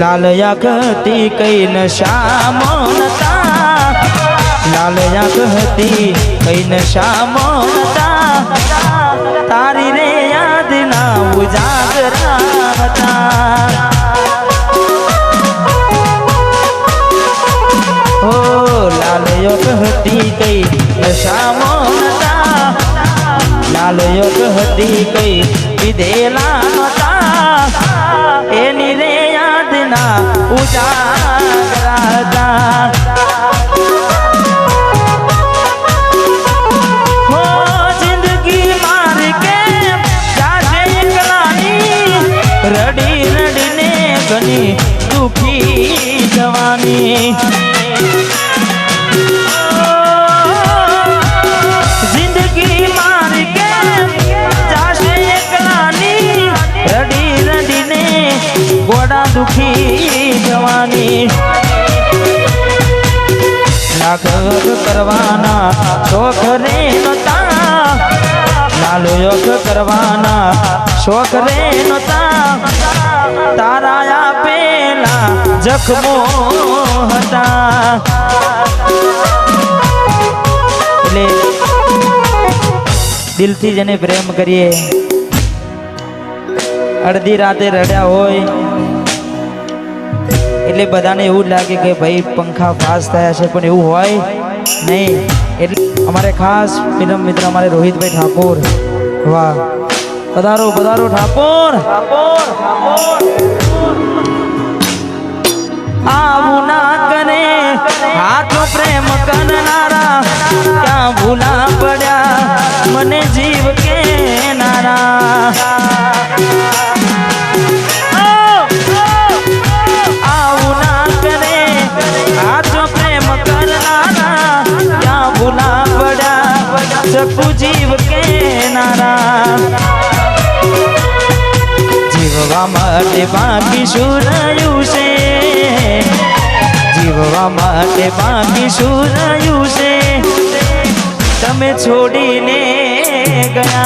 लाल याकती कई नशा मोनता लाल याकती कई नशा मोनता तारी रे याद ना उजागरा था ओ लाल याकती कई नशा मोनता लाल याकती कई विधेला नता एनी रे उजागरा था हो जिंदगी मार के जाजे एकलानी रड़ी रड़ी ने घनी दुखी जवानी जिंदगी मार के जाजे एकलानी रड़ी रड़ी ने गोड़ा दुखी जवानी लाख करवाना शौक रे नता लाल योग करवाना शौक रे नता ताराया पेला जख्मो हता એટલે દિલથી જેને પ્રેમ કરીએ અડધી રાતે રડ્યા હોય એટલે બધાને એવું લાગે કે ભાઈ પંખા ફાસ થયા છે પણ એવું હોય નહીં એટલે અમારે ખાસ મિત્ર અમારે રોહિતભાઈ ઠાકોર વાહ પધારો પધારો ઠાકોર આવું ના કરે હાથો પ્રેમ કરનારા ક્યાં ભૂલા પડ્યા મને જીવ કે નારા सकू जीव के नारा जीववा माटे बाकी शुरायु से जीववा माटे बाकी शुरायु से तमे छोड़ी ने गया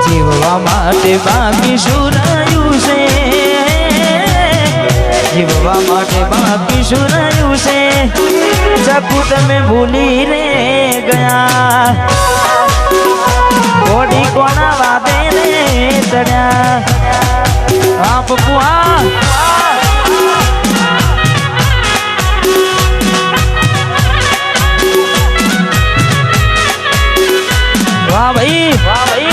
जीववा माटे बाकी शुरायु से जीववा माटे बाकी शुरायु से जपूत में भूली रे गया घोड़ी कोना वादे रे चढ़ा आप पुआ वाह भाई वाह भाई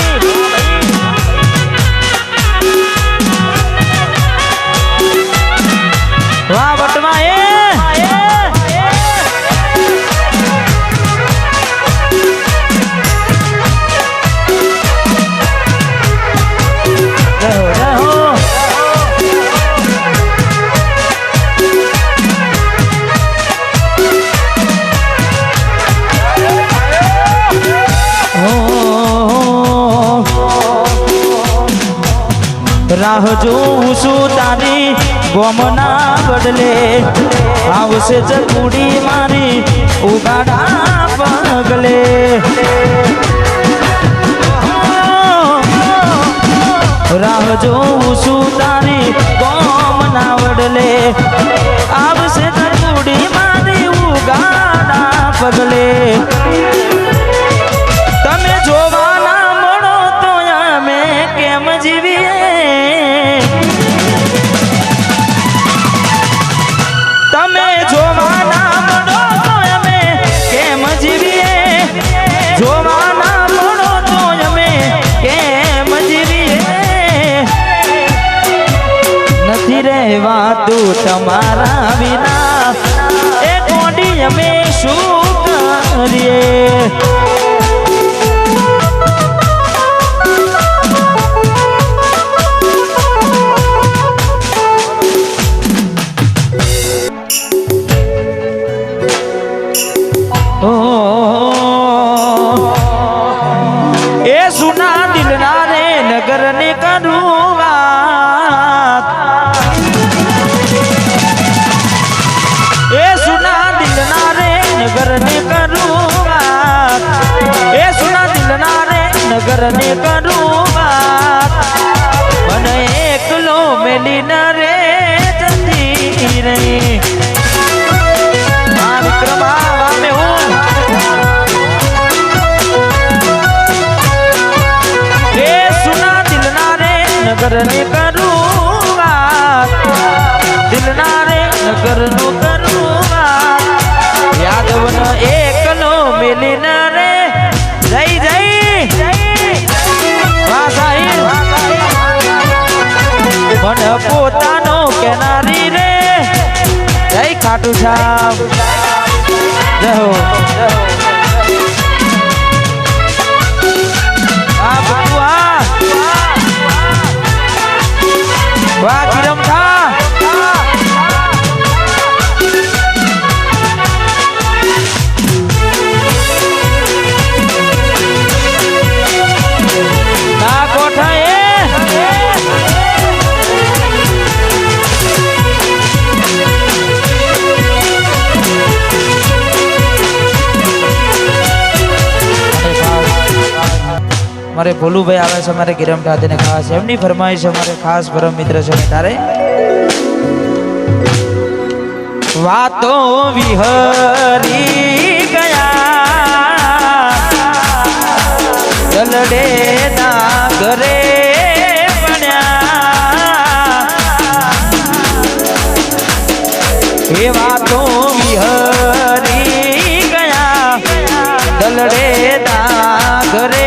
वाह बटवा राह जोऊं છું તારી ગોમના બદલે આવશે ચકુડી મારી ઉગાડા પગલે રાહ જોऊं છું તારી ગોમના બદલે આવશે ચકુડી મારી ઉગાડા પગલે તમે જોવાના મળો તો અમે કેમ જીવીએ તમે જોવાના મળો તો અમે કેમ જીવીએ જોવાના મળો તો અમે કેમ જીવીએ નથી રહેવાતું તમારા વિના એ કોડી અમે શું કરીએ करने करूँगा ए सुना दिल ना रे करने करूँगा ને કરું વાત મને એકલો મેલી ન રે જતી રહી વિક્રમા વામે હું એ સુના દિલના રે નગર ને કરું વાત દિલના રે નગર નું કરું વાત યાદવ ન એકલો મેલી ન રે જય જય વાહ સાહિલ મને પોતાનો કેનારી રે જય ખાટુ સાહેબ જય હો આ બુઆ વાહ કિરમ થા મારે ભોલુભાઈ આવે છે મારે ગિરમ ઠાકોરને ખાસ એમની ફરમાઈશ છે મારે ખાસ પરમ મિત્ર છે તારે વાતો વિહરી ગયા દલડે ના ઘરે બન્યા એ વાતો વિહરી ગયા દલડે ના ઘરે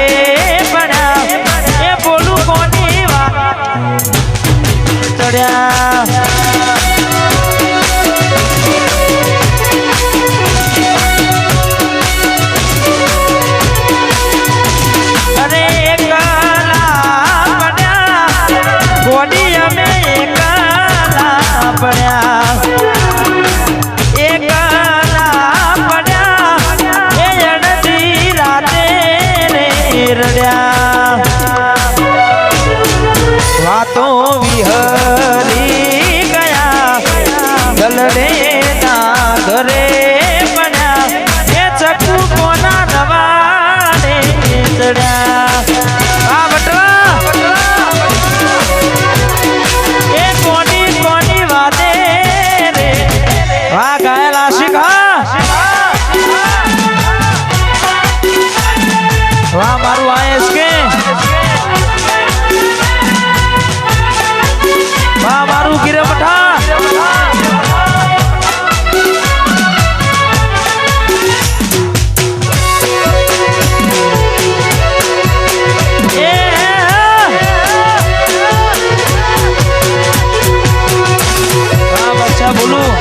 વાતો વિહરી ગયા દલડે ના ઘરે બન્યા એ ચકુ કોના નવાને ચડ્યા આ બટવા એ કોની કોની વાતે રે વાહ ગાયલા શીખા વાહ મારું આયસ કે વાહ મારું ગિરમઠા બચ્ચા બોલું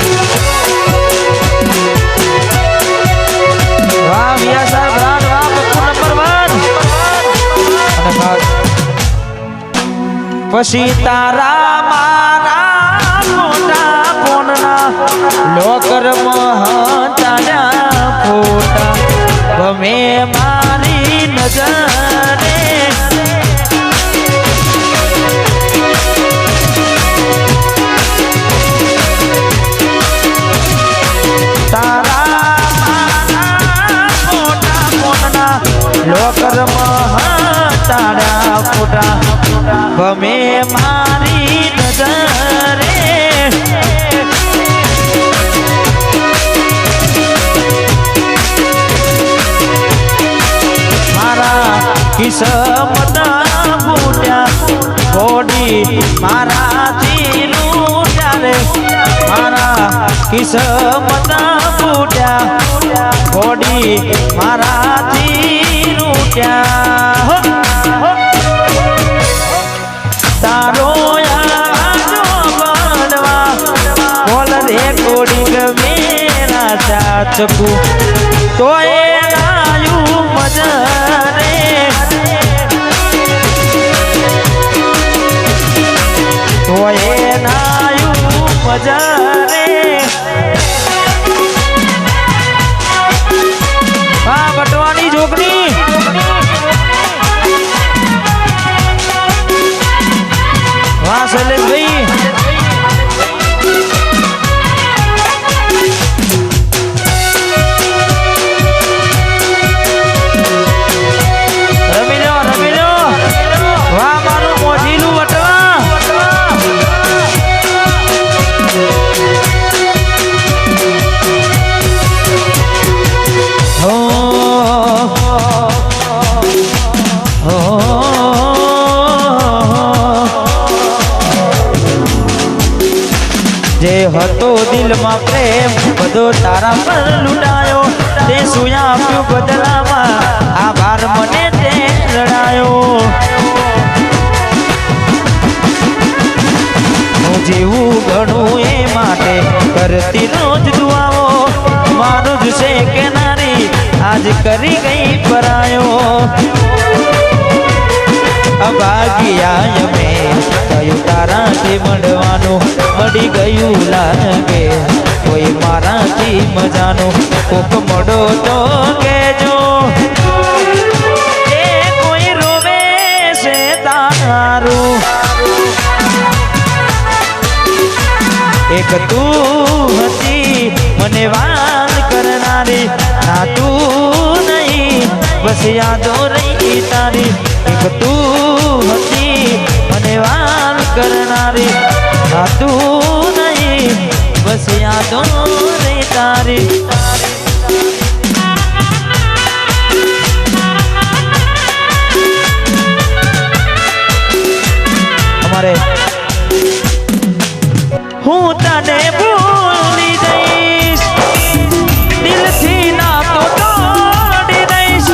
વાહ મિયા સાહેબ રાત વાહ પપ્પુ નંબર 1 પછી તારા મારા મોટા ફોનના લોકરમાં તારા ફોટા ગમે મારી નજરે તારા મારા મોટા ફોનના લોકરમાં તારા ફોટા ગમે મારી નજરે મારા કિસ્મત ફૂટ્યા ઘોડી મારાથી લૂટ્યા રે મારા કિસ્મત ફૂટ્યા ઘોડી મારાથી લૂટ્યા તારો આજો બનવા બોલ રે કોડી ગમેલા ચાચકુ તો એ નાયું મજરે તો એ નાયું મજરે હા બટવાની જોગની વાહ શૈલેષભાઈ પર લૂંટાયો તે શું આપ્યું બદલામાં આભાર મને તે રડાયો હું જીવું ઘણું એ માટે કરતી રોજ દુઆઓ મારું જ છે કે નારી આજ કરી ગઈ પરાયો અભાગ્યા અમે થયું તારાથી મળવાનું મળી ગયું લાગે કોઈ મારાથી મજાનું કોક મળો તો કેજો એ કોઈ રોવે છે તારું એક તું હતી મને વાત કરનારી ના તું નહીં બસ યાદો રહી તારી એક તું હતી મને વાત કરનારી ના તું નહીં બસ યાદો રહી તારી અમારે હું તને ભૂલી જઈશ દિલથી ના તો તોડી દઈશ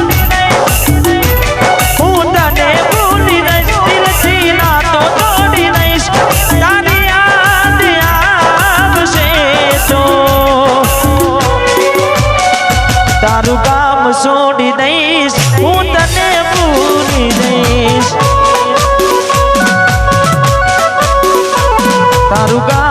હું તને ભૂલી જઈશ દિલથી ના તો તોડી દઈશ તારી યાદ આવશે તો તારું કામ છોડી દઈશ હું તને ભૂલી જઈશ તારું કામ